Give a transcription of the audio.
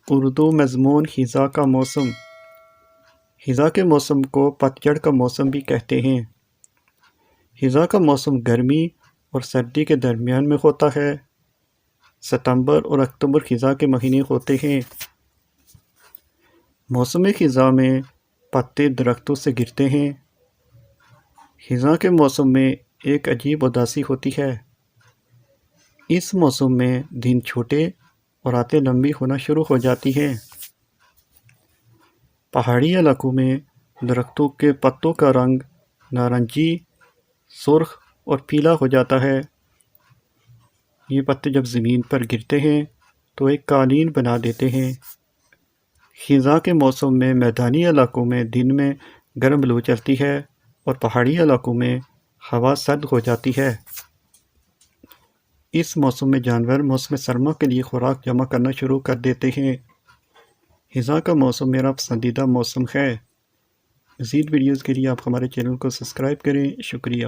اردو مضمون خزاں کا موسم۔ خزاں کے موسم کو پتجھڑ کا موسم بھی کہتے ہیں۔ خزاں کا موسم گرمی اور سردی کے درمیان میں ہوتا ہے۔ ستمبر اور اکتوبر خزاں کے مہینے ہوتے ہیں۔ موسم خزاں میں پتے درختوں سے گرتے ہیں۔ خزاں کے موسم میں ایک عجیب اداسی ہوتی ہے۔ اس موسم میں دن چھوٹے اور راتیں لمبی ہونا شروع ہو جاتی ہیں۔ پہاڑی علاقوں میں درختوں کے پتوں کا رنگ نارنجی، سرخ اور پیلا ہو جاتا ہے۔ یہ پتے جب زمین پر گرتے ہیں تو ایک قالین بنا دیتے ہیں۔ خزاں کے موسم میں میدانی علاقوں میں دن میں گرم لو چلتی ہے اور پہاڑی علاقوں میں ہوا سرد ہو جاتی ہے۔ اس موسم میں جانور موسم سرما کے لیے خوراک جمع کرنا شروع کر دیتے ہیں۔ خزاں کا موسم میرا پسندیدہ موسم ہے۔ مزید ویڈیوز کے لیے آپ ہمارے چینل کو سبسکرائب کریں۔ شکریہ۔